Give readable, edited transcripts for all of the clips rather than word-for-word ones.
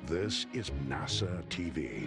This is NASA TV.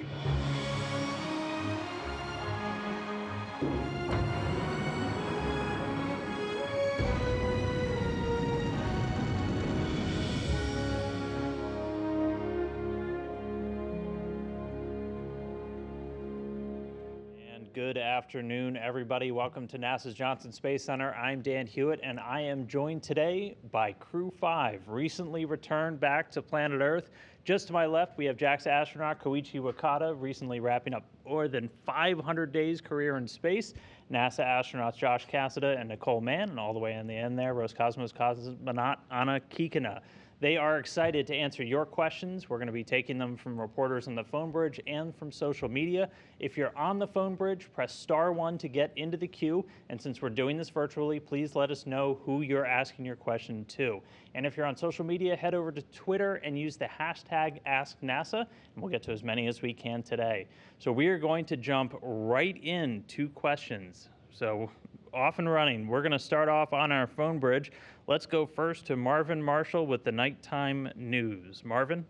Good afternoon, everybody. Welcome to NASA's Johnson Space Center. I'm Dan Hewitt, and I am joined today by Crew 5, recently returned back to planet Earth. Just to my left, we have JAXA astronaut Koichi Wakata, recently wrapping up more than 500 days career in space. NASA astronauts Josh Cassada and Nicole Mann, and all the way in the end there, Roscosmos Cosmonaut Kikina. They are excited to answer your questions. We're going to be taking them from reporters on the phone bridge and from social media. If you're on the phone bridge, press *1 to get into the queue. And since we're doing this virtually, please let us know who you're asking your question to. And if you're on social media, head over to Twitter and use the hashtag #AskNASA, and we'll get to as many as we can today. So we are going to jump right into questions. So off and running. We're going to start off on our phone bridge. Let's go first to Marvin Marshall with the nighttime news. Marvin?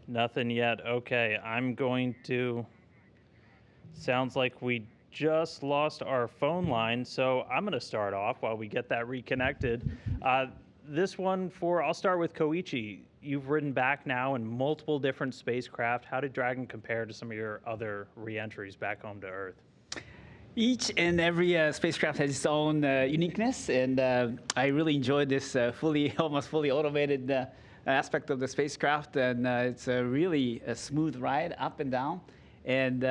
Nothing yet. Okay, I'm going to... Sounds like we just lost our phone line, so I'm going to start off while we get that reconnected. This one I'll start with Koichi. You've ridden back now in multiple different spacecraft. How did Dragon compare to some of your other re-entries back home to Earth? Each and every spacecraft has its own uniqueness, and I really enjoyed this almost fully automated aspect of the spacecraft, and it's a really smooth ride up and down. And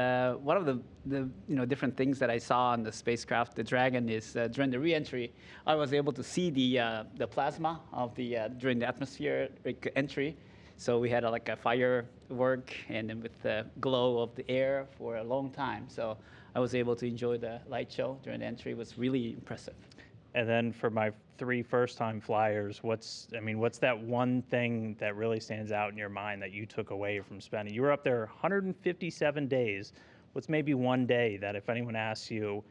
one of the different things that I saw on the spacecraft, the Dragon, is during the re-entry, I was able to see the plasma of during the atmospheric entry. So we had like a firework and then with the glow of the air for a long time. So I was able to enjoy the light show during the entry. It was really impressive. And then for my 3 first-time flyers, what's that one thing that really stands out in your mind that you took away from spending? You were up there 157 days. What's maybe one day that if anyone asks you,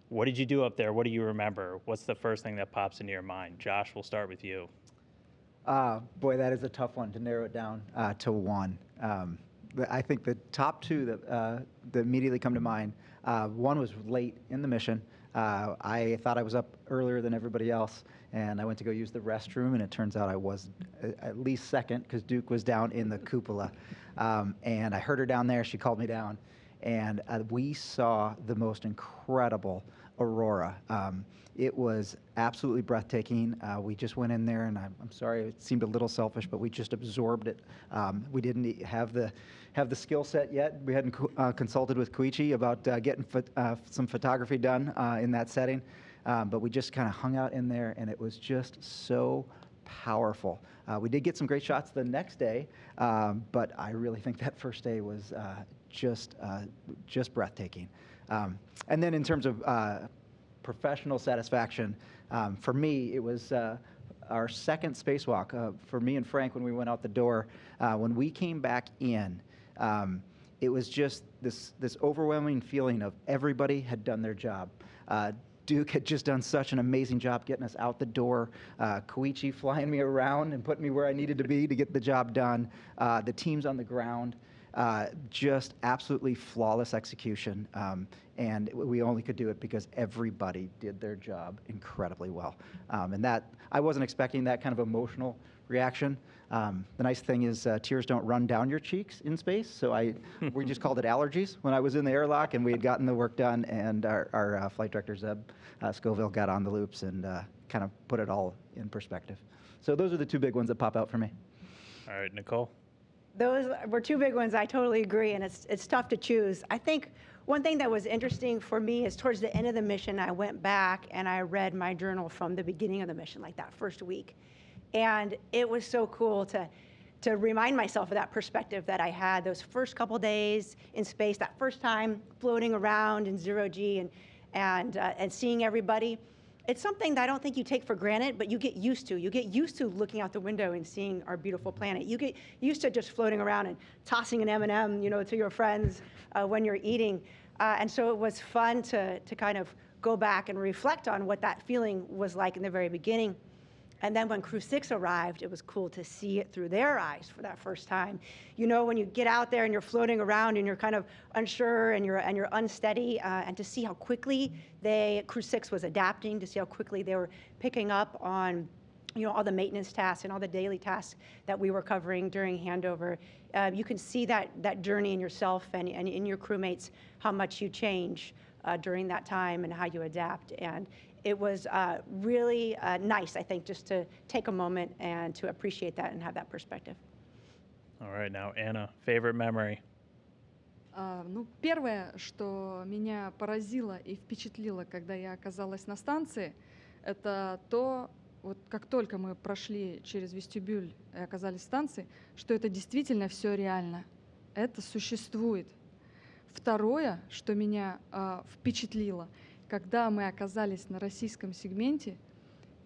what did you do up there? What do you remember? What's the first thing that pops into your mind? Josh, we'll start with you. Boy, that is a tough one to narrow it down to one. I think the top 2 that immediately come to mind, one was late in the mission. I thought I was up earlier than everybody else, and I went to go use the restroom, and it turns out I was at least second because Duke was down in the cupola. And I heard her down there. She called me down, and we saw the most incredible aurora. It was absolutely breathtaking. We just went in there, and I'm sorry, it seemed a little selfish, but we just absorbed it. We didn't have the skill set yet. We hadn't consulted with Koichi about getting some photography done in that setting, but we just kind of hung out in there, and it was just so powerful. We did get some great shots the next day, but I really think that first day was just breathtaking. And then in terms of professional satisfaction, for me, it was our second spacewalk. For me and Frank, when we went out the door, when we came back in, it was just this overwhelming feeling of everybody had done their job. Duke had just done such an amazing job getting us out the door. Koichi flying me around and putting me where I needed to be to get the job done. The teams on the ground, just absolutely flawless execution. And we only could do it because everybody did their job incredibly well. And that, I wasn't expecting that kind of emotional reaction. The nice thing is tears don't run down your cheeks in space, so we just called it allergies when I was in the airlock, and we had gotten the work done, and our flight director, Zeb Scoville, got on the loops and kind of put it all in perspective. So those are the 2 big ones that pop out for me. All right, Nicole? Those were 2 big ones. I totally agree, and it's tough to choose. I think one thing that was interesting for me is towards the end of the mission, I went back and I read my journal from the beginning of the mission, like that first week. And it was so cool to remind myself of that perspective that I had those first couple days in space, that first time floating around in 0G and seeing everybody. It's something that I don't think you take for granted, but you get used to. You get used to looking out the window and seeing our beautiful planet. You get used to just floating around and tossing an M&M, to your friends when you're eating. And so it was fun to kind of go back and reflect on what that feeling was like in the very beginning. And then when Crew 6 arrived, it was cool to see it through their eyes for that first time. You know, when you get out there and you're floating around and you're kind of unsure and you're unsteady, and to see how quickly Crew 6 was adapting, to see how quickly they were picking up on, you know, all the maintenance tasks and all the daily tasks that we were covering during handover. You can see that journey in yourself and in your crewmates, how much you change during that time and how you adapt. And it was really nice, I think, just to take a moment and to appreciate that and have that perspective. All right, now Anna, favorite memory. Ну, первое, что меня поразило и впечатлило, когда я оказалась на станции, это то, вот как только мы прошли через вестибюль и оказались в станции, что это действительно все реально. Это существует. Второе, что меня впечатлило, когда мы оказались на российском сегменте,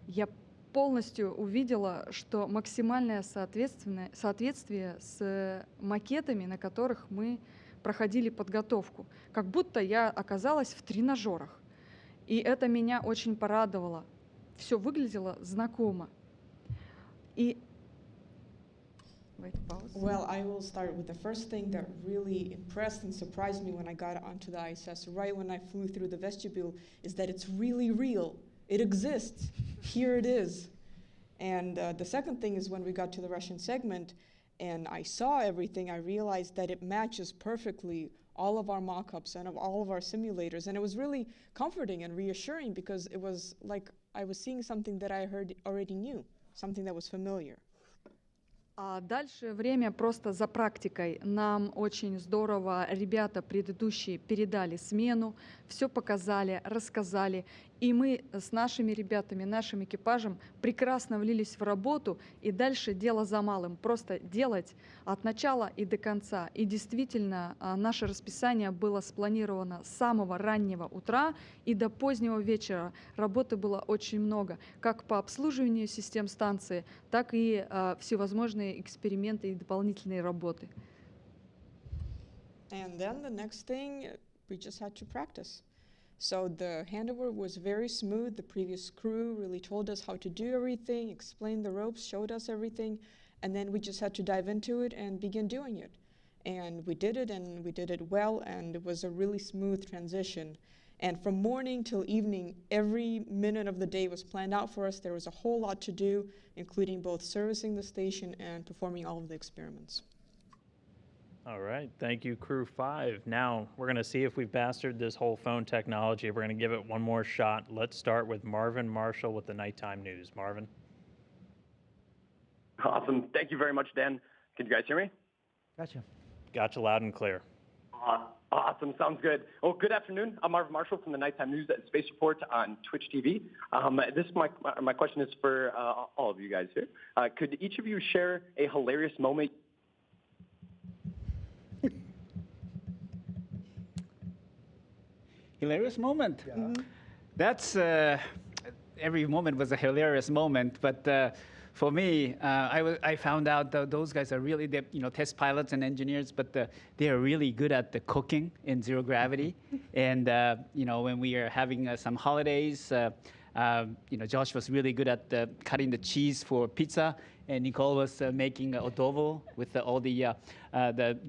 я полностью увидела, что максимальное соответствие с макетами, на которых мы проходили подготовку. Как будто я оказалась в тренажерах. И это меня очень порадовало. Все выглядело знакомо. И Well, I will start with the first thing that really impressed and surprised me when I got onto the ISS, right when I flew through the vestibule, is that it's really real. It exists. Here it is. And the second thing is when we got to the Russian segment and I saw everything, I realized that it matches perfectly all of our mock-ups and of all of our simulators. And it was really comforting and reassuring because it was like I was seeing something that I already knew, something that was familiar. А дальше время просто за практикой. Нам очень здорово ребята предыдущие передали смену, все показали, рассказали. И мы с нашими ребятами, нашим экипажем прекрасно влились в работу. И дальше дело за малым. Просто делать от начала и до конца. И действительно, наше расписание было спланировано с самого раннего утра и до позднего вечера. Работы было очень много. Как по обслуживанию систем станции, так и всевозможные эксперименты и дополнительные работы. And then the next thing, we just had to practice. So the handover was very smooth. The previous crew really told us how to do everything, explained the ropes, showed us everything, and then we just had to dive into it and begin doing it. And we did it well, and it was a really smooth transition. And from morning till evening, every minute of the day was planned out for us. There was a whole lot to do, including both servicing the station and performing all of the experiments. All right, thank you, Crew 5. Now, we're going to see if we've mastered this whole phone technology. We're going to give it one more shot. Let's start with Marvin Marshall with the nighttime news. Marvin? Awesome. Thank you very much, Dan. Can you guys hear me? Gotcha. Got you loud and clear. Awesome. Sounds good. Well, good afternoon. I'm Marvin Marshall from the Nighttime News and Space Report on Twitch TV. My question is for all of you guys here. Could each of you share a hilarious moment? Hilarious moment. Yeah. Mm-hmm. That's every moment was a hilarious moment. But for me, I found out that those guys are really test pilots and engineers, but they are really good at the cooking in zero gravity. And when we are having some holidays, Josh was really good at cutting the cheese for pizza, and Nicole was making adobo with all the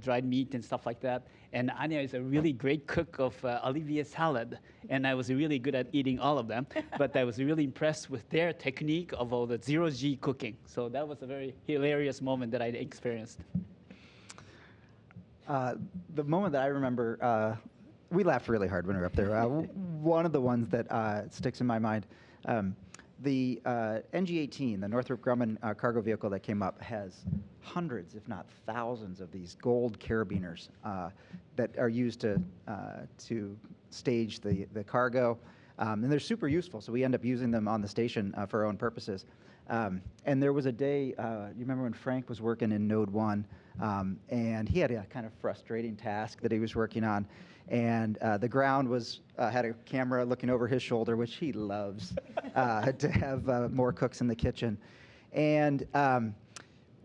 dried meat and stuff like that. And Anya is a really great cook of Olivier salad, and I was really good at eating all of them. But I was really impressed with their technique of all the zero-G cooking. So that was a very hilarious moment that I experienced. The moment that I remember, we laughed really hard when we were up there. One of the ones that sticks in my mind, the NG-18, the Northrop Grumman cargo vehicle that came up, has hundreds, if not thousands, of these gold carabiners that are used to stage the cargo. And they're super useful, so we end up using them on the station for our own purposes. And there was a day, you remember when Frank was working in Node 1, and he had a kind of frustrating task that he was working on. And the ground had a camera looking over his shoulder, which he loves, to have more cooks in the kitchen. And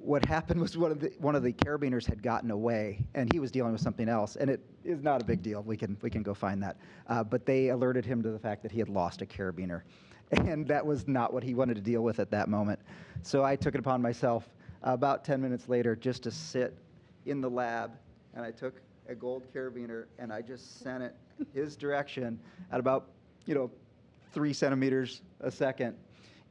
what happened was one of the carabiners had gotten away, and he was dealing with something else. And it is not a big deal. We can go find that. But they alerted him to the fact that he had lost a carabiner, and that was not what he wanted to deal with at that moment. So I took it upon myself about 10 minutes later just to sit in the lab, and I took a gold carabiner and I just sent it his direction at about 3 centimeters a second.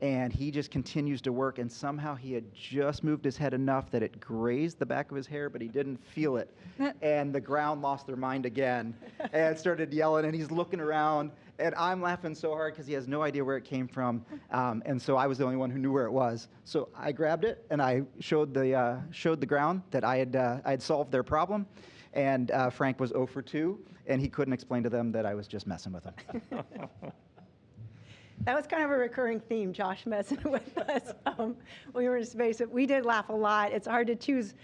And he just continues to work, and somehow he had just moved his head enough that it grazed the back of his hair, but he didn't feel it. And the ground lost their mind again and started yelling, and he's looking around, and I'm laughing so hard because he has no idea where it came from. And so I was the only one who knew where it was. So I grabbed it, and I showed the ground that I had solved their problem. And Frank was 0 for 2, and he couldn't explain to them that I was just messing with him. That was kind of a recurring theme, Josh messing with us when we were in space. We did laugh a lot. It's hard to choose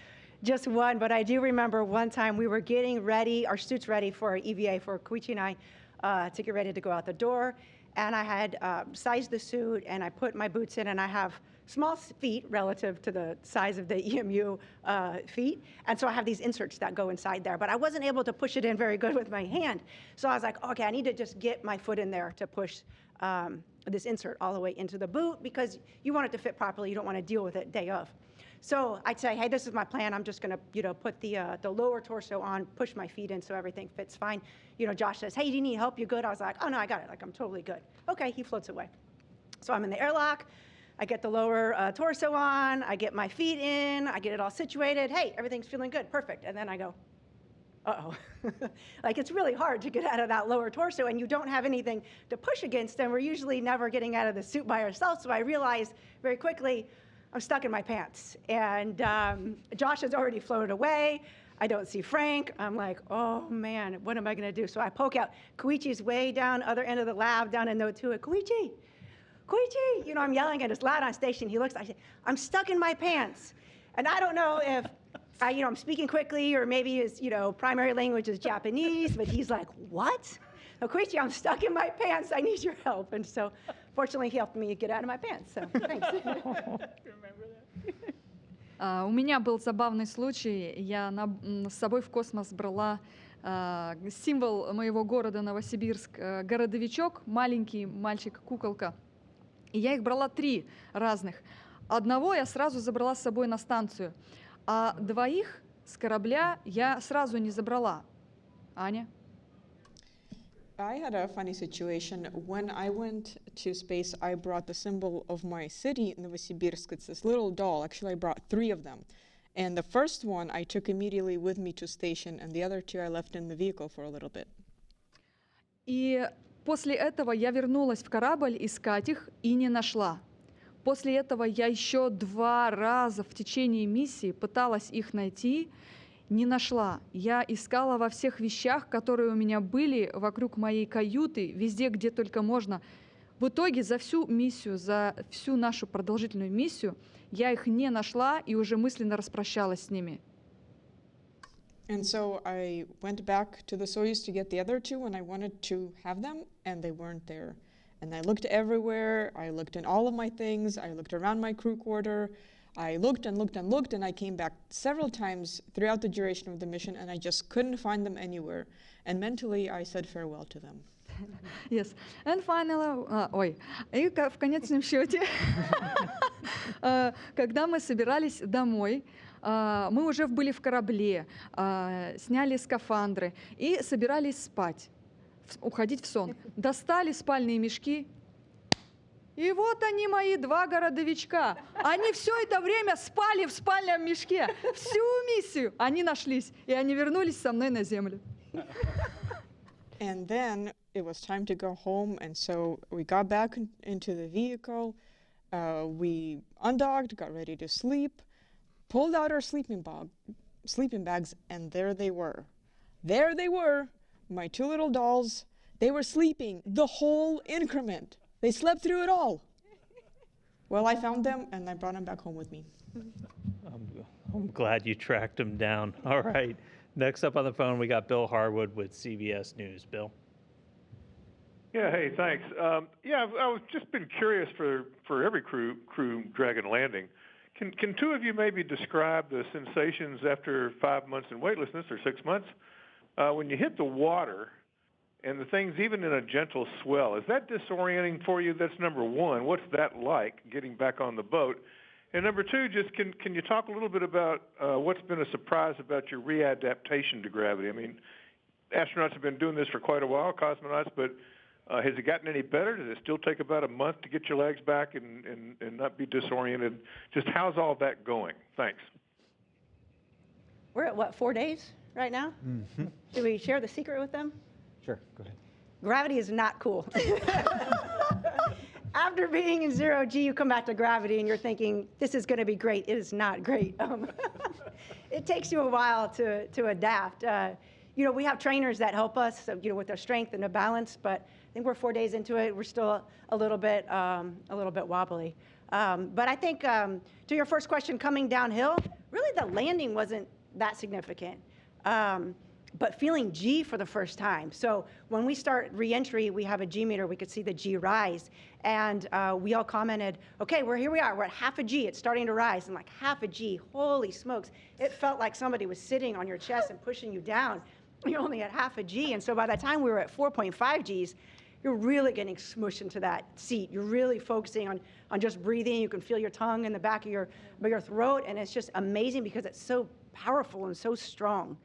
just one, but I do remember one time we were getting ready, our suits ready for EVA, for Koichi and I to get ready to go out the door. And I had sized the suit, and I put my boots in, and I have small feet relative to the size of the EMU feet. And so I have these inserts that go inside there. But I wasn't able to push it in very good with my hand. So I was like, okay, I need to just get my foot in there to push this insert all the way into the boot, because you want it to fit properly. You don't want to deal with it day of. So I'd say, hey, this is my plan. I'm just going to put the lower torso on, push my feet in so everything fits fine. Josh says, hey, do you need help? You good? I was like, oh, no, I got it. Like, I'm totally good. Okay, he floats away. So I'm in the airlock. I get the lower torso on. I get my feet in. I get it all situated. Hey, everything's feeling good. Perfect. And then I go, uh-oh. Like, it's really hard to get out of that lower torso, and you don't have anything to push against, and we're usually never getting out of the suit by ourselves. So I realized very quickly, I'm stuck in my pants. And Josh has already floated away. I don't see Frank. I'm like, oh, man, what am I going to do? So I poke out. Koichi's way down, other end of the lab, down in Note 2. Koichi! Koichi! I'm yelling at his loud on station. He looks, I say, I'm stuck in my pants. And I don't know if I'm speaking quickly, or maybe his primary language is Japanese, but he's like, what? So, Koichi, I'm stuck in my pants. I need your help. And so, fortunately, he helped me get out of my pants. So, thanks. У меня был забавный случай. Я с собой в космос брала символ моего города Новосибирск, городовичок, маленький мальчик-куколка. И я их брала 3 разных. Одного я сразу забрала с собой на станцию, а 2 с корабля я сразу не забрала. Аня? I had a funny situation. When I went to space, I brought the symbol of my city, Novosibirsk. It's this little doll. Actually, I brought 3 of them. And the first one I took immediately with me to station, and the other 2 I left in the vehicle for a little bit. И после этого я вернулась в корабль искать их и не нашла. После этого я еще 2 раза в течение миссии пыталась их найти, не нашла. Я искала во всех вещах, которые у меня были вокруг моей каюты, везде, где только можно. В итоге за всю миссию, за всю нашу продолжительную миссию, я их не нашла и уже мысленно распрощалась с ними. And so I went back to the Soyuz to get the other 2, and I wanted to have them, and they weren't there. And I looked everywhere. I looked in all of my things. I looked around my crew quarter. I looked and looked and looked, and I came back several times throughout the duration of the mission, and I just couldn't find them anywhere. And mentally, I said farewell to them. Yes. And finally, и в конечном счете, когда мы собирались домой, мы уже были в корабле, сняли скафандры и собирались спать, уходить в сон. Достали спальные мешки. И вот они, мои 2 городовичка. Они все это время спали в спальном мешке. Всю миссию они нашлись. И они вернулись со мной на Землю. And then it was time to go home, and so we got back into the vehicle. We undocked, got ready to sleep, pulled out our sleeping bags, and there they were. There they were, my 2 little dolls. They were sleeping the whole increment. They slept through it all. Well, I found them, and I brought them back home with me. I'm glad you tracked them down. All right. Next up on the phone, we got Bill Harwood with CBS News. Bill? Yeah, hey, thanks. I've just been curious for every crew Dragon landing. Can two of you maybe describe the sensations after 5 months in weightlessness or 6 months when you hit the water and the things even in a gentle swell? Is that disorienting for you? That's number one. What's that like, getting back on the boat? And number two, just can you talk a little bit about what's been a surprise about your readaptation to gravity? I mean, astronauts have been doing this for quite a while, cosmonauts, but has it gotten any better? Does it still take about a month to get your legs back and not be disoriented? Just how's all that going? Thanks. We're at, what, 4 days right now? Mm-hmm. Should we share the secret with them? Sure, go ahead. Gravity is not cool. After being in 0G, you come back to gravity and you're thinking, this is going to be great. It is not great. It takes you a while to adapt. You know, we have trainers that help us, you know, with their strength and the balance, but I think we're 4 days into it. We're still a little bit wobbly. But I think to your first question, coming downhill, really the landing wasn't that significant. But feeling G for the first time. So when we start re-entry, we have a G meter, we could see the G rise. And we all commented, okay, here we are, we're at half a G, it's starting to rise. And like half a G, holy smokes. It felt like somebody was sitting on your chest and pushing you down. You're only at half a G. And so by the time we were at 4.5 Gs, you're really getting smushed into that seat. You're really focusing on just breathing. You can feel your tongue in the back of your throat. And it's just amazing because it's so powerful and so strong.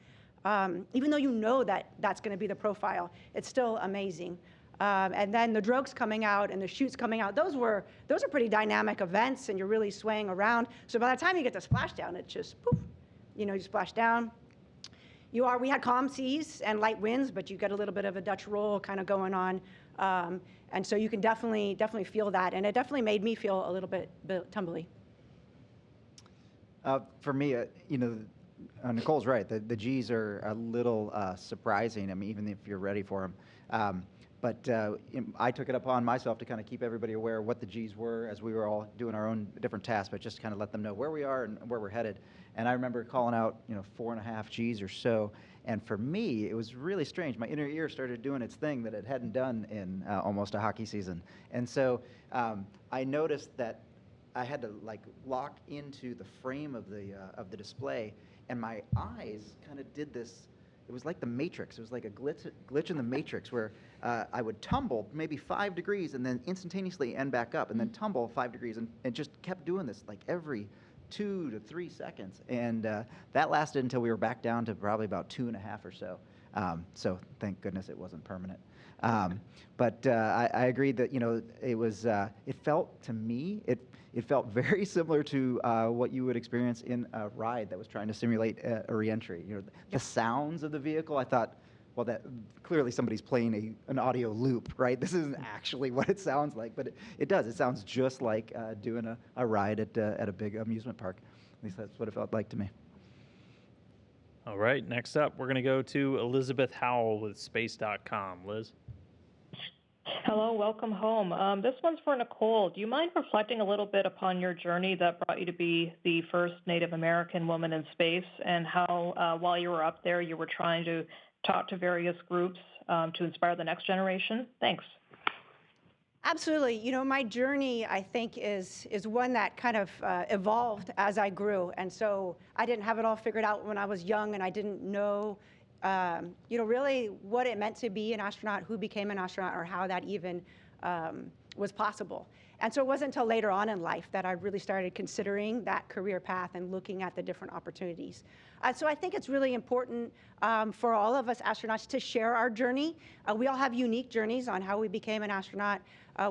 Even though you know that that's going to be the profile, it's still amazing. And then the drogues coming out and the chutes coming out, those are pretty dynamic events, and you're really swaying around. So by the time you get to splashdown, it's just poof, you know, you splash down. We had calm seas and light winds, but you get a little bit of a Dutch roll kind of going on. And so you can definitely feel that, and it definitely made me feel a little bit tumbly. For me, you know, Nicole's right. The Gs are a little surprising. I mean, even if you're ready for them. But I took it upon myself to kind of keep everybody aware of what the Gs were as we were all doing our own different tasks, but just to kind of let them know where we are and where we're headed. And I remember calling out, you know, 4.5 Gs or so. And for me, it was really strange. My inner ear started doing its thing that it hadn't done in almost a hockey season. And so I noticed that I had to like lock into the frame of the display, and my eyes kind of did this. It was like the Matrix. It was like a glitch in the Matrix where I would tumble maybe 5 degrees and then instantaneously end back up, and then tumble 5 degrees, and just kept doing this like every 2 to 3 seconds. And that lasted until we were back down to probably about 2.5 or so. So thank goodness it wasn't permanent. But I agreed that, you know, it was. It felt to me it felt very similar to what you would experience in a ride that was trying to simulate a reentry. You know, the sounds of the vehicle. I thought, well, that clearly somebody's playing an audio loop, right? This isn't actually what it sounds like, but it does. It sounds just like doing a ride at a big amusement park. At least that's what it felt like to me. All right, next up, we're going to go to Elizabeth Howell with Space.com. Liz? Hello, welcome home. This one's for Nicole. Do you mind reflecting a little bit upon your journey that brought you to be the first Native American woman in space, and how, while you were up there, you were trying to talk to various groups to inspire the next generation? Thanks. Absolutely. You know, my journey, I think, is one that kind of evolved as I grew. And so I didn't have it all figured out when I was young, and I didn't know, you know, really what it meant to be an astronaut, who became an astronaut, or how that even was possible. And so it wasn't until later on in life that I really started considering that career path and looking at the different opportunities. So I think it's really important for all of us astronauts to share our journey. We all have unique journeys on how we became an astronaut.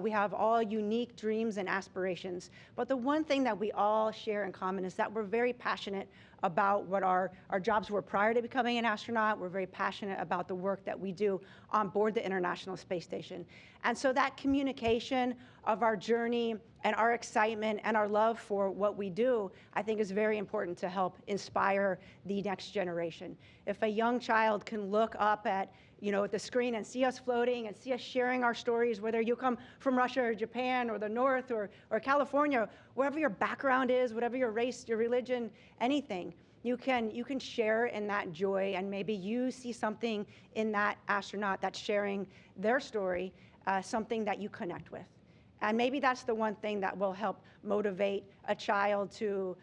We have all unique dreams and aspirations. But the one thing that we all share in common is that we're very passionate about what our jobs were prior to becoming an astronaut. We're very passionate about the work that we do on board the International Space Station. And so that communication of our journey and our excitement and our love for what we do, I think, is very important to help inspire the next generation. If a young child can look up at, you know, at the screen and see us floating and see us sharing our stories, whether you come from Russia or Japan or the North or California, wherever your background is, whatever your race, your religion, anything, you can share in that joy, and maybe you see something in that astronaut that's sharing their story, something that you connect with. And maybe that's the one thing that will help motivate a child to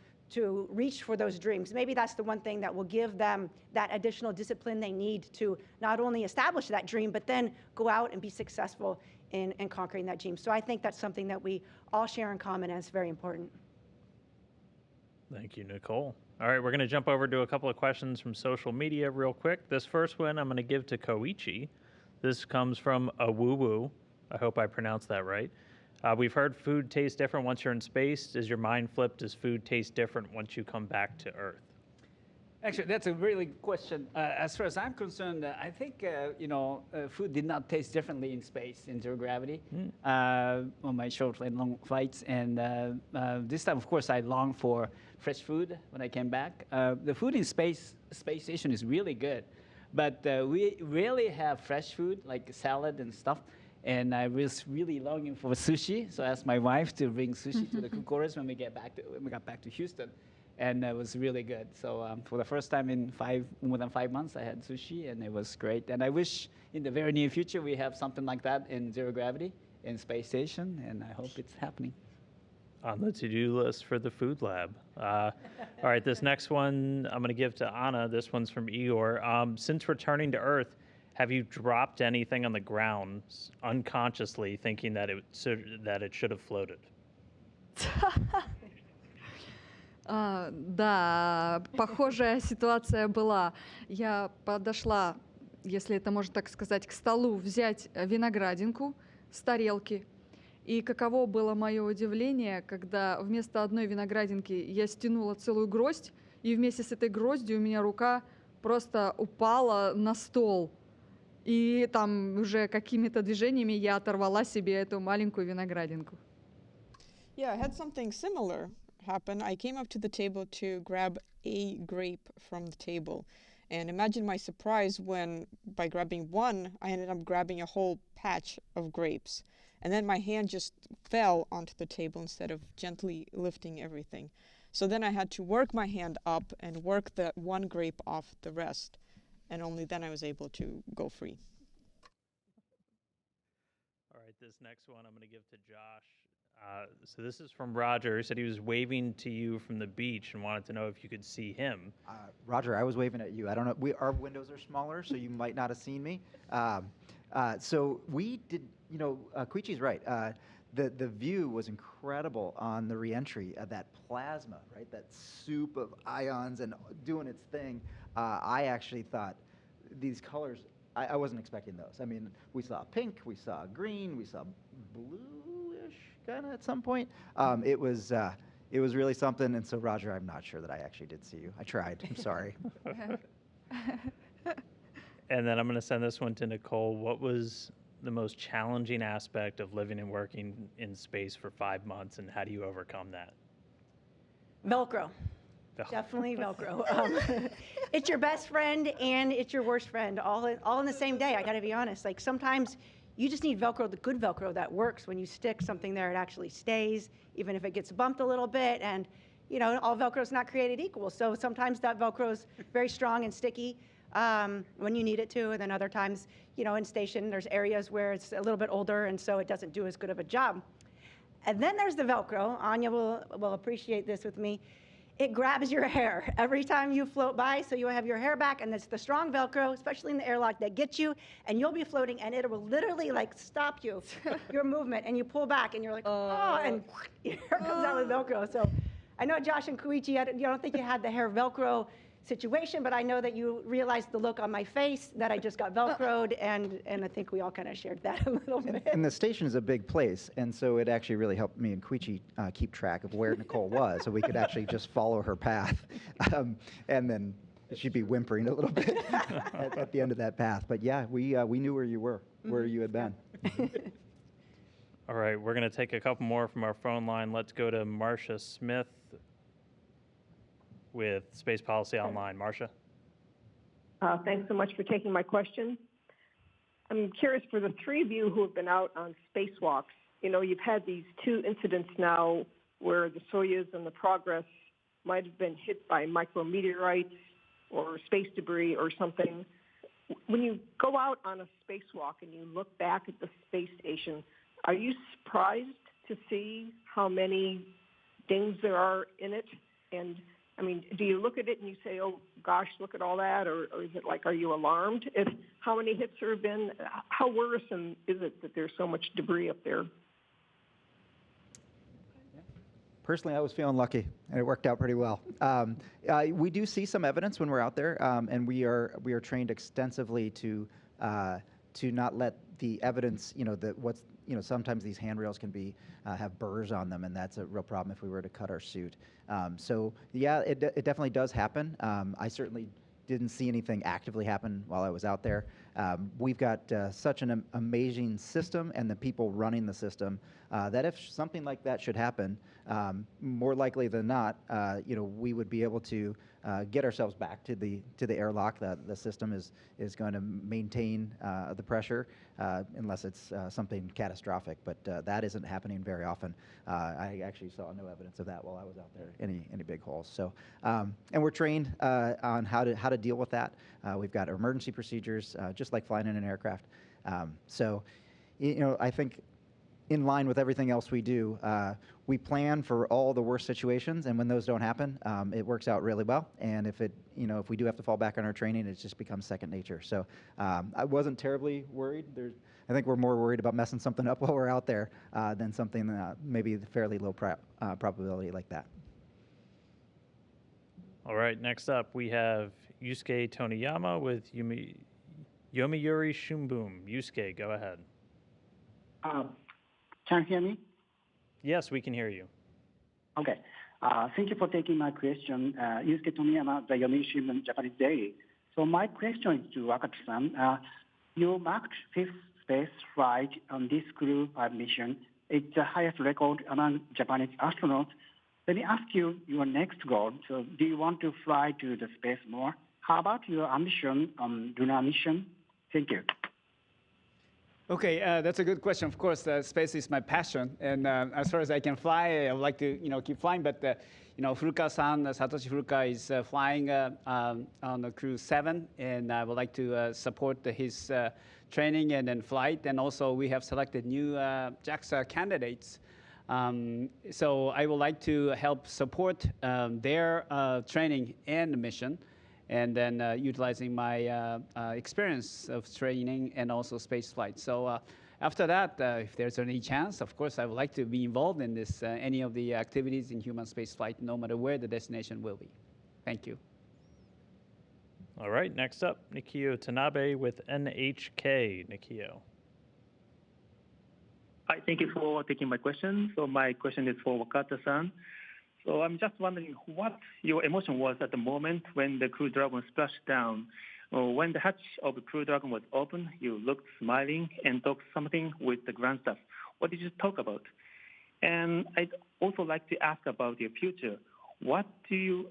reach for those dreams. Maybe that's the one thing that will give them that additional discipline they need to not only establish that dream, but then go out and be successful in conquering that dream. So I think that's something that we all share in common, and it's very important. Thank you, Nicole. All right, we're going to jump over to a couple of questions from social media real quick. This first one I'm going to give to Koichi. This comes from a woo-woo. I hope I pronounced that right. We've heard food tastes different once you're in space. Does your mind flip? Does food taste different once you come back to Earth? Actually, that's a really good question. As far as I'm concerned, I think food did not taste differently in space, in zero gravity, on my short and long flights. And this time, of course, I longed for fresh food when I came back. The food in space station is really good, but we rarely have fresh food like salad and stuff. And I was really longing for sushi, so I asked my wife to bring sushi to the quarters when we got back to Houston, and it was really good. So for the first time in more than 5 months, I had sushi, and it was great. And I wish in the very near future we have something like that in zero gravity in space station, and I hope it's happening. On the to-do list for the food lab. All right, this next one I'm going to give to Anna. This one's from Igor. Since returning to Earth, have you dropped anything on the ground unconsciously, thinking that it should have floated? Да, похожая ситуация была. Я подошла, если это можно так сказать, к столу взять виноградинку с тарелки. И каково было мое удивление, когда вместо одной виноградинки я стянула целую гроздь, и вместе с этой гроздью у меня рука просто упала на стол. И там уже какими-то движениями я оторвала себе эту маленькую виноградинку. Yeah, I had something similar happen. I came up to the table to grab a grape from the table. And imagine my surprise when, by grabbing one, I ended up grabbing a whole patch of grapes. And then my hand just fell onto the table instead of gently lifting everything. So then I had to work my hand up and work the one grape off the rest. And only then I was able to go free. All right, this next one I'm going to give to Josh. So this is from Roger. He said he was waving to you from the beach and wanted to know if you could see him. Roger, I was waving at you. I don't know. Our windows are smaller, so you might not have seen me. So we did, Koichi's right. The view was incredible on the reentry of that plasma, right? That soup of ions and doing its thing. I actually thought these colors, I wasn't expecting those. I mean, we saw pink, we saw green, we saw bluish kind of at some point. It was really something. And so, Roger, I'm not sure that I actually did see you. I tried. I'm sorry. And then I'm going to send this one to Nicole. What was the most challenging aspect of living and working in space for 5 months, and how do you overcome that? Velcro. Definitely Velcro. It's your best friend and it's your worst friend all in the same day. I got to be honest. Like sometimes you just need Velcro, the good Velcro that works. When you stick something there, it actually stays, even if it gets bumped a little bit. And all Velcro is not created equal. So sometimes that Velcro is very strong and sticky when you need it to, and then other times, in station, there's areas where it's a little bit older, and so it doesn't do as good of a job. And then there's the Velcro. Anya will appreciate this with me. It grabs your hair every time you float by, so you have your hair back, and it's the strong Velcro, especially in the airlock, that gets you, and you'll be floating, and it will literally stop you, your movement, and you pull back, and you're like, oh, and your hair comes out with Velcro. So I know Josh and Koichi, you don't think you had the hair Velcro situation, but I know that you realized the look on my face that I just got Velcroed, and I think we all kind of shared that a little bit. And the station is a big place, and so it actually really helped me and Koichi keep track of where Nicole was, so we could actually just follow her path, and then she'd be whimpering a little bit at the end of that path. But yeah, we knew where you were, where you had been. All right, we're going to take a couple more from our phone line. Let's go to Marcia Smith with Space Policy Online. Marcia? Thanks so much for taking my question. I'm curious, for the three of you who have been out on spacewalks, you've had these two incidents now where the Soyuz and the Progress might have been hit by micrometeorites or space debris or something. When you go out on a spacewalk and you look back at the space station, Are you surprised to see how many dings there are in it? And I mean, do you look at it and you say, oh gosh, look at all that? Or is it like, are you alarmed at how many hits there have been? How worrisome is it that there's so much debris up there? Personally, I was feeling lucky, and it worked out pretty well. We do see some evidence when we're out there, and we are trained extensively to not let the evidence, sometimes these handrails can have burrs on them, and that's a real problem if we were to cut our suit. So yeah, it definitely does happen. I certainly didn't see anything actively happen while I was out there. We've got such an amazing system, and the people running the system, that if something like that should happen, more likely than not, we would be able to get ourselves back to the airlock. The system is going to maintain the pressure unless it's something catastrophic. But that isn't happening very often. I actually saw no evidence of that while I was out there. Any big holes. So and we're trained on how to deal with that. We've got emergency procedures, just like flying in an aircraft. So I think, in line with everything else we do, we plan for all the worst situations, and when those don't happen, it works out really well. And if if we do have to fall back on our training, it just becomes second nature. So I wasn't terribly worried. I think we're more worried about messing something up while we're out there than something maybe fairly low probability like that. All right, next up we have Yusuke Toniyama with Yomiuri Shimbun. Yusuke, go ahead. Can you hear me? Yes, we can hear you. Okay. Thank you for taking my question. Yusuke Tomiyama, the Yomiuri Shimbun Japanese Daily. So my question is to Wakata-san. You marked fifth space flight on this Crew 5 mission. It's the highest record among Japanese astronauts. Let me ask you your next goal. So do you want to fly to the space more? How about your ambition on lunar mission? Thank you. Okay, that's a good question. Of course, space is my passion, and as far as I can fly, I would like to keep flying. But Furukawa-san, Satoshi Furukawa is flying on the Crew 7, and I would like to support his training and then flight. And also, we have selected new JAXA candidates. So I would like to help support their training and mission, and then utilizing my experience of training and also space flight. So after that, if there's any chance, of course, I would like to be involved in this, any of the activities in human space flight, no matter where the destination will be. Thank you. All right, next up, Nikio Tanabe with NHK. Nikio. Hi, thank you for taking my question. So my question is for Wakata-san. So I'm just wondering what your emotion was at the moment when the Crew Dragon splashed down. When the hatch of the Crew Dragon was open, you looked smiling and talked something with the ground staff. What did you talk about? And I'd also like to ask about your future. What do you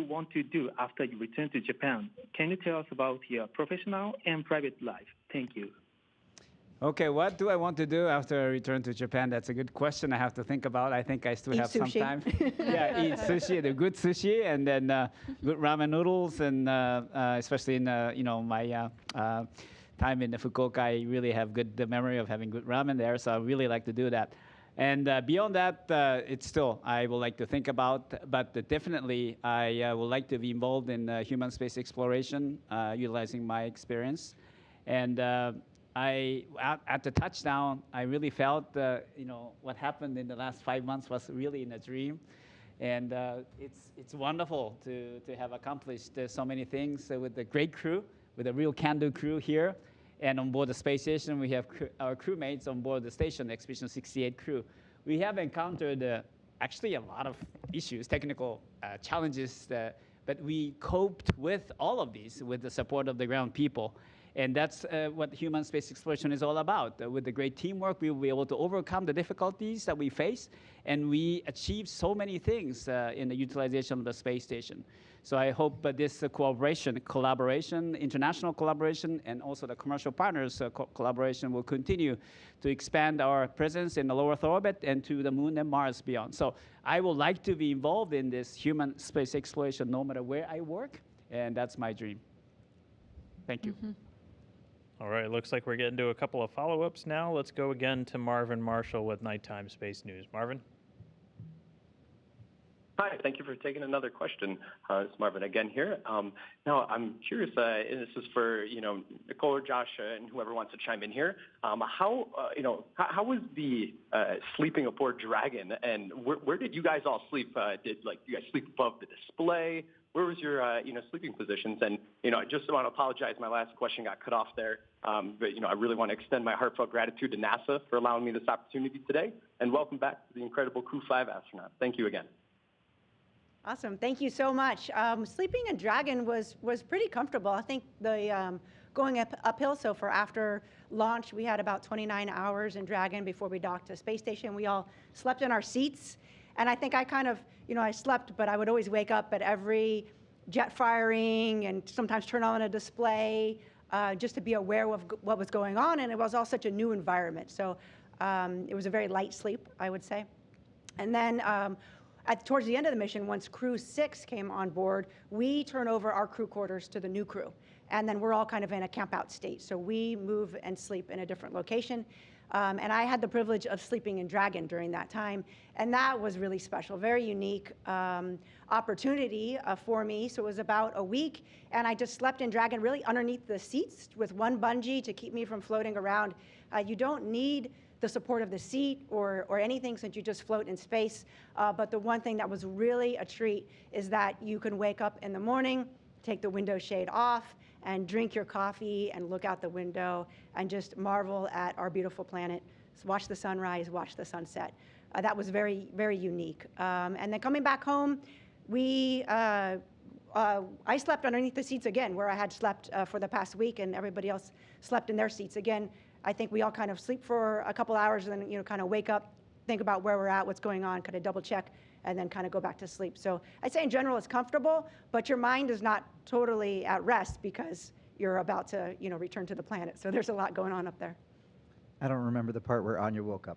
want to do after you return to Japan? Can you tell us about your professional and private life? Thank you. Okay, what do I want to do after I return to Japan? That's a good question I have to think about. I think I still have some time. Yeah, eat sushi, the good sushi, and then good ramen noodles, and especially in my time in Fukuoka, I really have good memory of having good ramen there. So I really like to do that. And beyond that, it's still I would like to think about, but definitely I would like to be involved in human space exploration, utilizing my experience, and. At the touchdown, I really felt, what happened in the last 5 months was really in a dream. And it's wonderful to have accomplished so many things with a great crew, with a real can-do crew here. And on board the space station, we have our crewmates on board the station, the Expedition 68 crew. We have encountered actually a lot of issues, technical challenges, but we coped with all of these with the support of the ground people. And that's what human space exploration is all about. With the great teamwork, we will be able to overcome the difficulties that we face, and we achieve so many things in the utilization of the space station. So I hope this collaboration, international collaboration, and also the commercial partners' collaboration will continue to expand our presence in the low Earth orbit and to the Moon and Mars beyond. So I would like to be involved in this human space exploration no matter where I work, and that's my dream. Thank you. Mm-hmm. All right, looks like we're getting to a couple of follow-ups now. Let's go again to Marvin Marshall with Nighttime Space News. Marvin? Hi, thank you for taking another question. It's Marvin again here. Now, I'm curious, and this is for, Nicole or Josh and whoever wants to chime in here. How was the sleeping aboard Dragon, and where did you guys all sleep? Did you guys sleep above the display? Where was your, sleeping positions? And, I just want to apologize. My last question got cut off there. But, I really want to extend my heartfelt gratitude to NASA for allowing me this opportunity today. And welcome back to the incredible Crew 5 astronaut. Thank you again. Awesome. Thank you so much. Sleeping in Dragon was pretty comfortable. I think the going uphill, so for after launch, we had about 29 hours in Dragon before we docked to space station. We all slept in our seats. And I think I kind of, I slept, but I would always wake up at every jet firing and sometimes turn on a display just to be aware of what was going on. And it was all such a new environment. So it was a very light sleep, I would say. And then towards the end of the mission, once Crew 6 came on board, we turn over our crew quarters to the new crew. And then we're all kind of in a camp-out state. So we move and sleep in a different location. And I had the privilege of sleeping in Dragon during that time. And that was really special, very unique opportunity for me. So it was about a week. And I just slept in Dragon really underneath the seats with one bungee to keep me from floating around. You don't need the support of the seat or anything since you just float in space. But the one thing that was really a treat is that you can wake up in the morning, take the window shade off, and drink your coffee and look out the window and just marvel at our beautiful planet. Watch the sunrise, watch the sunset. That was very, very unique. And then coming back home, I slept underneath the seats again, where I had slept for the past week, and everybody else slept in their seats. Again, I think we all kind of sleep for a couple hours and then, kind of wake up, think about where we're at, what's going on, kind of double check, and then kind of go back to sleep. So I'd say in general it's comfortable, but your mind is not totally at rest because you're about to, return to the planet. So there's a lot going on up there. I don't remember the part where Anya woke up.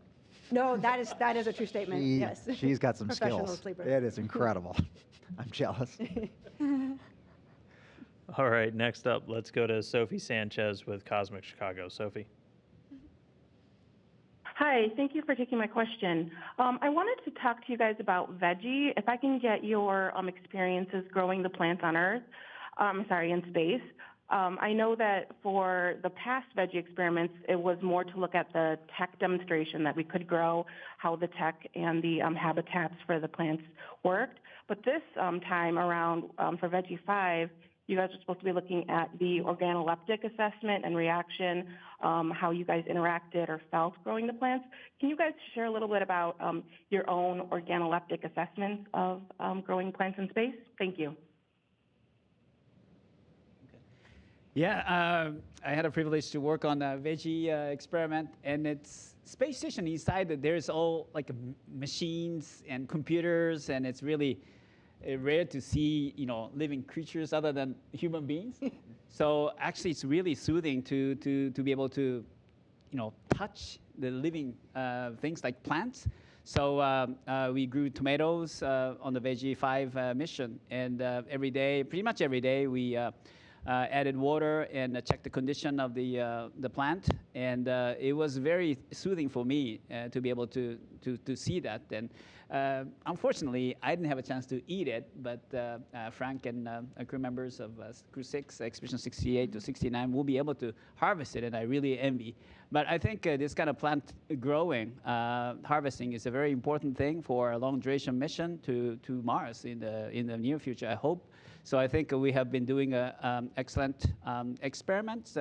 No, that is a true statement. Yes. She's got some Professional skills. sleeper. It is incredible. I'm jealous. All right, next up, let's go to Sophie Sanchez with Cosmic Chicago. Sophie. Hi, thank you for taking my question. I wanted to talk to you guys about veggie. If I can get your experiences growing the plants on Earth, in space. I know that for the past veggie experiments, it was more to look at the tech demonstration that we could grow, how the tech and the habitats for the plants worked. But this time around for Veggie 5, you guys are supposed to be looking at the organoleptic assessment and reaction, how you guys interacted or felt growing the plants. Can you guys share a little bit about your own organoleptic assessments of growing plants in space? Thank you. Yeah, I had a privilege to work on the veggie experiment, and it's space station inside. There's all like machines and computers, and it's really rare to see living creatures other than human beings. So actually, it's really soothing to be able to touch the living things like plants. So we grew tomatoes on the Veggie 5 mission, and pretty much every day, we added water and checked the condition of the plant, and it was very soothing for me to be able to see that. And unfortunately, I didn't have a chance to eat it, but Frank and crew members of Crew 6, Expedition 68 to 69, will be able to harvest it, and I really envy. But I think this kind of plant growing, harvesting is a very important thing for a long duration mission to Mars in the near future, I hope. So I think we have been doing excellent experiments,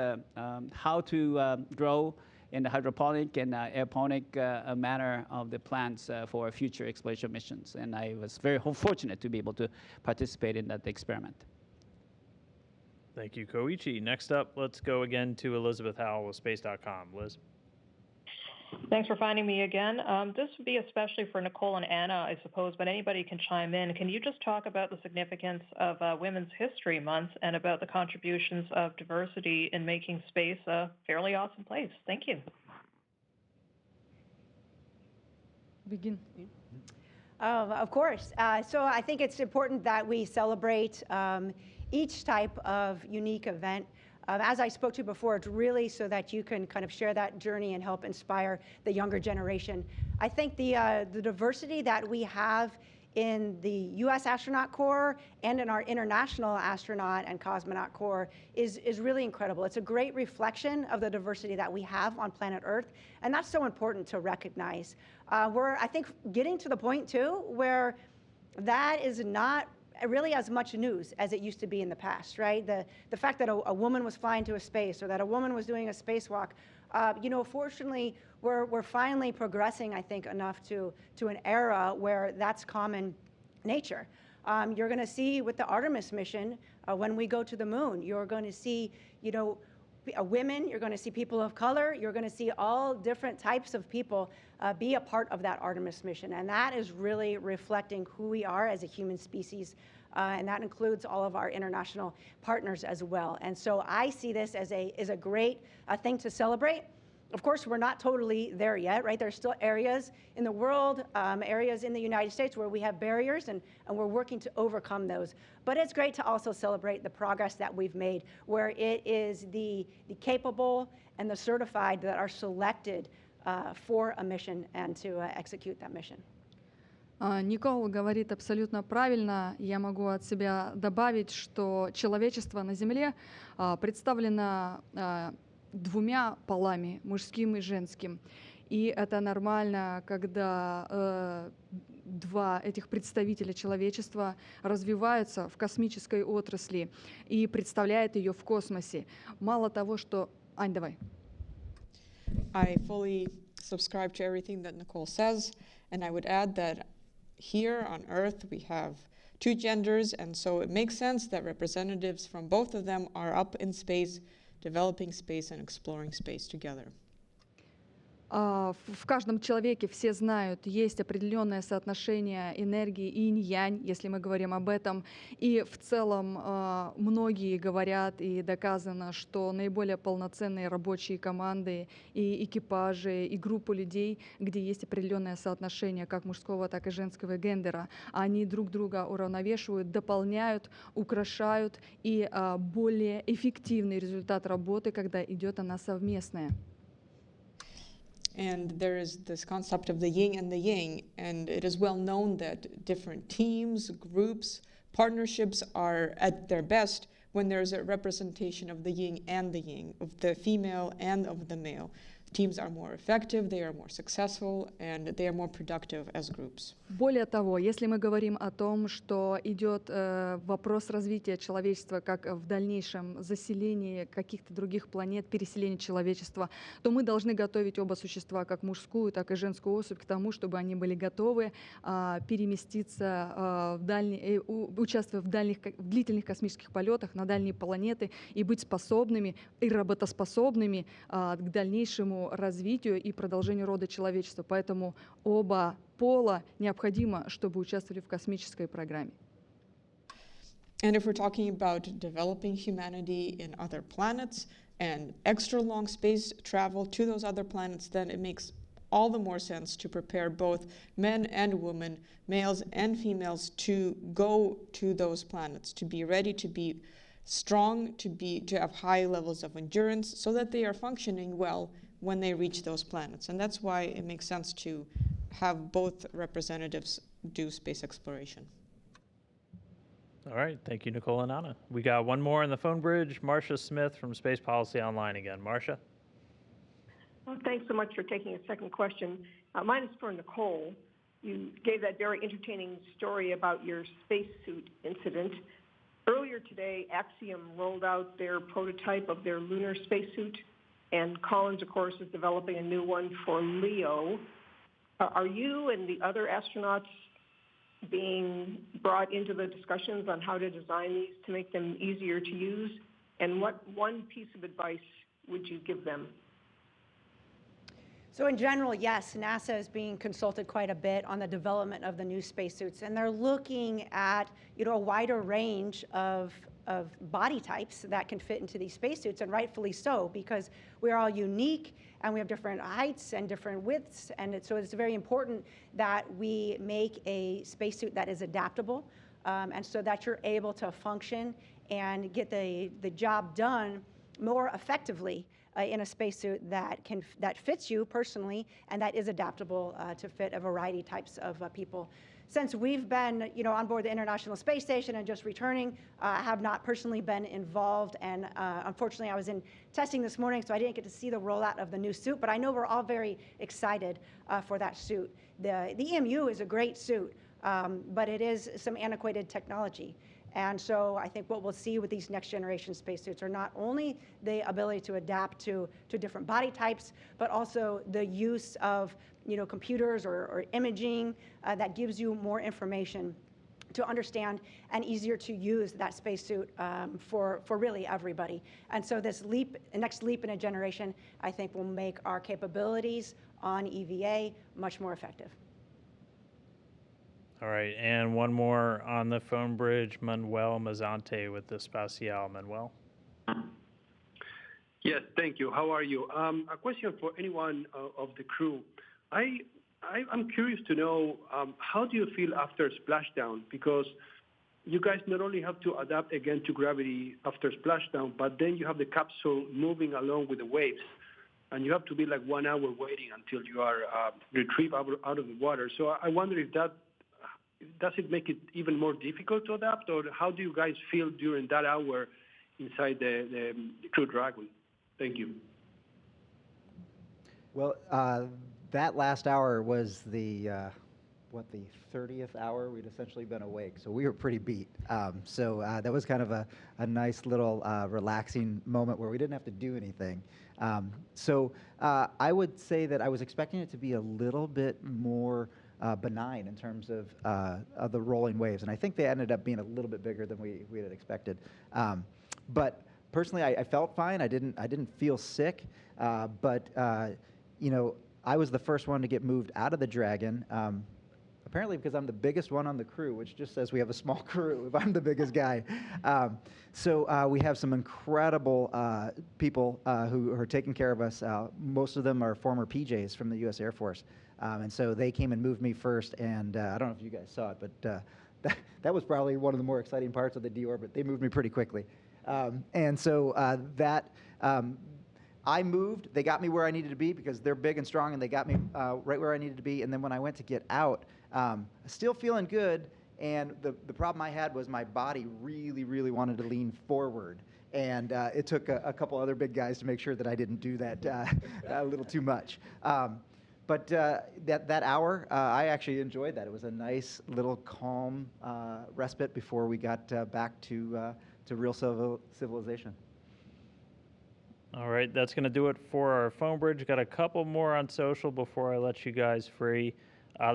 how to grow in the hydroponic and aeroponic manner of the plants for future exploration missions. And I was very fortunate to be able to participate in that experiment. Thank you, Koichi. Next up, let's go again to Elizabeth Howell with Space.com. Liz. Thanks for finding me again. This would be especially for Nicole and Anna, I suppose, but anybody can chime in. Can you just talk about the significance of Women's History Month and about the contributions of diversity in making space a fairly awesome place? Thank you. Begin. Of course. So I think it's important that we celebrate each type of unique event As I spoke to before, it's really so that you can kind of share that journey and help inspire the younger generation. I think the diversity that we have in the U.S. Astronaut Corps and in our international astronaut and cosmonaut corps is really incredible. It's a great reflection of the diversity that we have on planet Earth, and that's so important to recognize. We're, I think, getting to the point, too, where that is not really as much news as it used to be in the past, right? The fact that a woman was flying to a space or that a woman was doing a spacewalk, fortunately, we're finally progressing, I think, enough to an era where that's common nature. You're going to see with the Artemis mission, when we go to the moon, you're going to see, women, you're going to see people of color, you're going to see all different types of people be a part of that Artemis mission. And that is really reflecting who we are as a human species. And that includes all of our international partners as well. And so I see this as a great thing to celebrate. Of course, we're not totally there yet, right? There's still areas in the world, areas in the United States where we have barriers, and we're working to overcome those. But it's great to also celebrate the progress that we've made, where it is the capable and the certified that are selected for a mission and to execute that mission. Никол говорит абсолютно правильно. Я могу от себя добавить, что человечество на Земле представлено двумя полами, мужским и женским. И это нормально, когда два этих представителя человечества развиваются в космической отрасли и представляют ее в космосе. Мало того, что... Ань, давай. I fully subscribe to everything that Nicole says, and I would add that here on Earth we have two genders, and so it makes sense that representatives from both of them are up in space, developing space and exploring space together. В каждом человеке, все знают, есть определенное соотношение энергии инь-янь, если мы говорим об этом. И в целом многие говорят, и доказано, что наиболее полноценные рабочие команды и экипажи, и группы людей, где есть определенное соотношение как мужского, так и женского гендера, они друг друга уравновешивают, дополняют, украшают, и более эффективный результат работы, когда идет она совместная. And there is this concept of the yin and the yang, and it is well known that different teams, groups, partnerships are at their best when there's a representation of the yin and the yang, of the female and of the male. Teams are more effective, they are more successful, and they are more productive as groups. Более того, если мы говорим о том, что идет вопрос развития человечества как в дальнейшем заселении каких-то других планет, переселении человечества, то мы должны готовить оба существа, как мужскую, так и женскую особь, к тому, чтобы они были готовы переместиться участвовать в длительных космических полетах на дальние планеты и быть способными и работоспособными к дальнейшему развитию и продолжению рода человечества. Поэтому оба пола необходимо, чтобы участвовали в космической программе. And if we're talking about developing humanity in other planets and extra long space travel to those other planets, then it makes all the more sense to prepare both men and women, males and females, to go to those planets, to be ready, to be strong, to have high levels of endurance, so that they are functioning well when they reach those planets. And that's why it makes sense to have both representatives do space exploration. All right, thank you, Nicole and Anna. We got one more on the phone bridge, Marcia Smith from Space Policy Online again. Marcia? Well, thanks so much for taking a second question. Mine is for Nicole. You gave that very entertaining story about your spacesuit incident. Earlier today, Axiom rolled out their prototype of their lunar spacesuit, and Collins, of course, is developing a new one for LEO. Are you and the other astronauts being brought into the discussions on how to design these to make them easier to use? And what one piece of advice would you give them? So in general, yes, NASA is being consulted quite a bit on the development of the new spacesuits, and they're looking at a wider range of body types that can fit into these spacesuits, and rightfully so, because we're all unique and we have different heights and different widths, and so it's very important that we make a spacesuit that is adaptable, and so that you're able to function and get the job done more effectively in a spacesuit that fits you personally and that is adaptable to fit a variety types of people. Since we've been, on board the International Space Station and just returning, I have not personally been involved, and unfortunately, I was in testing this morning, so I didn't get to see the rollout of the new suit. But I know we're all very excited for that suit. The EMU is a great suit, but it is some antiquated technology. And so I think what we'll see with these next generation spacesuits are not only the ability to adapt to different body types, but also the use of computers or imaging that gives you more information to understand and easier to use that spacesuit for really everybody. And so this next leap in a generation, I think, will make our capabilities on EVA much more effective. All right, and one more on the phone bridge, Manuel Mazante with the Espacial. Manuel? Yes, thank you. How are you? A question for anyone of the crew. I'm curious to know, how do you feel after splashdown? Because you guys not only have to adapt again to gravity after splashdown, but then you have the capsule moving along with the waves, and you have to be like 1 hour waiting until you are retrieved out of the water. So I wonder if does it make it even more difficult to adapt, or how do you guys feel during that hour inside the Crew Dragon? Thank you. Well, that last hour was the 30th hour we'd essentially been awake, so we were pretty beat. So that was kind of a nice little relaxing moment where we didn't have to do anything. So I would say that I was expecting it to be a little bit more benign in terms of the rolling waves, and I think they ended up being a little bit bigger than we had expected. But personally, I felt fine. I didn't feel sick, but I was the first one to get moved out of the Dragon. Apparently because I'm the biggest one on the crew, which just says we have a small crew if I'm the biggest guy. So we have some incredible people who are taking care of us. Most of them are former PJs from the U.S. Air Force. And so they came and moved me first, and I don't know if you guys saw it, but that was probably one of the more exciting parts of the deorbit. They moved me pretty quickly. And so I moved. They got me where I needed to be because they're big and strong, and they got me right where I needed to be. And then when I went to get out, still feeling good, and the problem I had was my body really, really wanted to lean forward. And it took a couple other big guys to make sure that I didn't do that a little too much. But that hour, I actually enjoyed that. It was a nice little calm respite before we got back to real civilization. All right, that's going to do it for our phone bridge. Got a couple more on social before I let you guys free.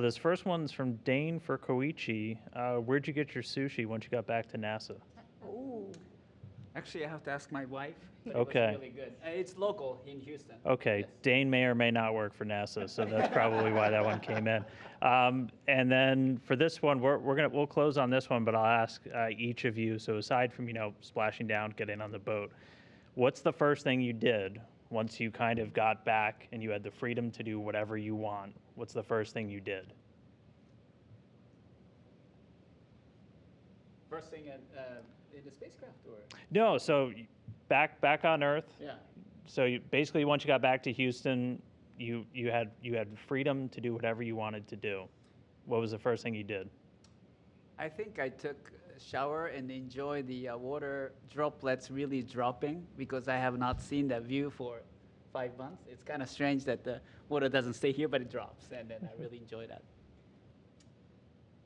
This first one's from Dane for Koichi. Where'd you get your sushi once you got back to NASA? Ooh. Actually, I have to ask my wife. But Okay. It was really good. It's local in Houston. Okay, yes. Dane may or may not work for NASA, so that's probably why that one came in. And then for this one, we'll close on this one, but I'll ask each of you. So aside from splashing down, getting on the boat, what's the first thing you did once you kind of got back and you had the freedom to do whatever you want? What's the first thing you did? First thing in the spacecraft, or? No, so back on Earth. Yeah. So basically, once you got back to Houston, you had freedom to do whatever you wanted to do. What was the first thing you did? I think I took a shower and enjoyed the water droplets really dropping, because I have not seen that view for 5 months. It's kind of strange that the water doesn't stay here, but it drops, and then I really enjoy that.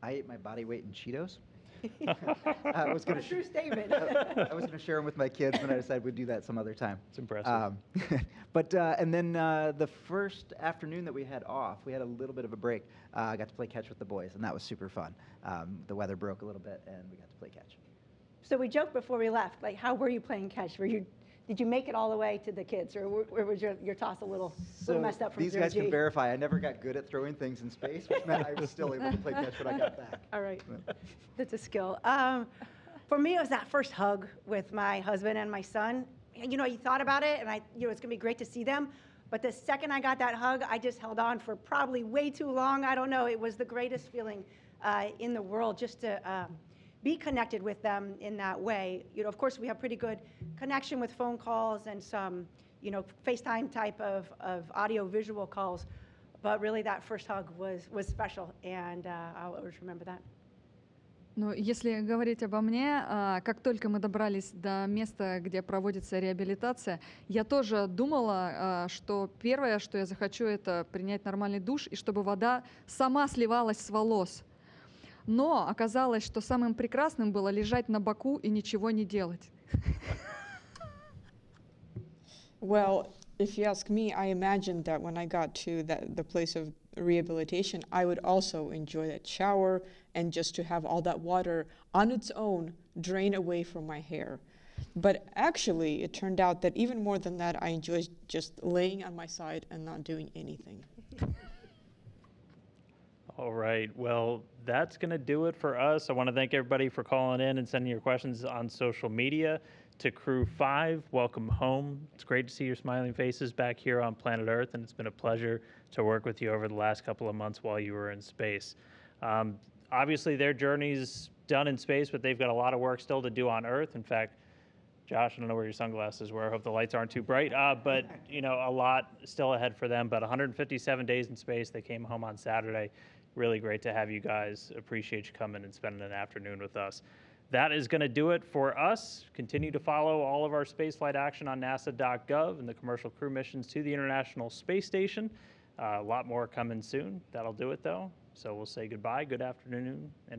I ate my body weight in Cheetos. I was going to true statement. I was going to share them with my kids, but I decided we'd do that some other time. It's impressive. But and then the first afternoon that we had off, we had a little bit of a break. I got to play catch with the boys, and that was super fun. The weather broke a little bit, and we got to play catch. So we joked before we left, like, how were you playing catch? Did you make it all the way to the kids, or was your toss a little messed up from these guys can verify I never got good at throwing things in space, which meant I was still able to play catch when I got back. All right. That's a skill. For me, it was that first hug with my husband and my son. You thought about it, and it's going to be great to see them. But the second I got that hug, I just held on for probably way too long. I don't know. It was the greatest feeling in the world just to be connected with them in that way. You know, of course, we have pretty good connection with phone calls and some, you know, FaceTime type of audio-visual calls, but really that first hug was special, and I'll always remember that. Ну, если говорить обо мне, как только мы добрались до места, где проводится реабилитация, я тоже думала, что первое, что я захочу, это принять нормальный душ, и чтобы вода сама сливалась с волос. Но оказалось, что самым прекрасным было лежать на боку и ничего не делать. Well, if you ask me, I imagined that when I got to the place of rehabilitation, I would also enjoy that shower and just to have all that water on its own drain away from my hair. But actually, it turned out that even more than that, I enjoyed just laying on my side and not doing anything. All right. Well, that's going to do it for us. I want to thank everybody for calling in and sending your questions on social media. To Crew 5, welcome home. It's great to see your smiling faces back here on planet Earth, and it's been a pleasure to work with you over the last couple of months while you were in space. Obviously, their journey's done in space, but they've got a lot of work still to do on Earth. In fact, Josh, I don't know where your sunglasses were. I hope the lights aren't too bright. But, you know, a lot still ahead for them. But 157 days in space. They came home on Saturday. Really great to have you guys. Appreciate you coming and spending an afternoon with us. That is going to do it for us. Continue to follow all of our spaceflight action on nasa.gov and the commercial crew missions to the International Space Station. A lot more coming soon. That'll do it, though. So we'll say goodbye, good afternoon, and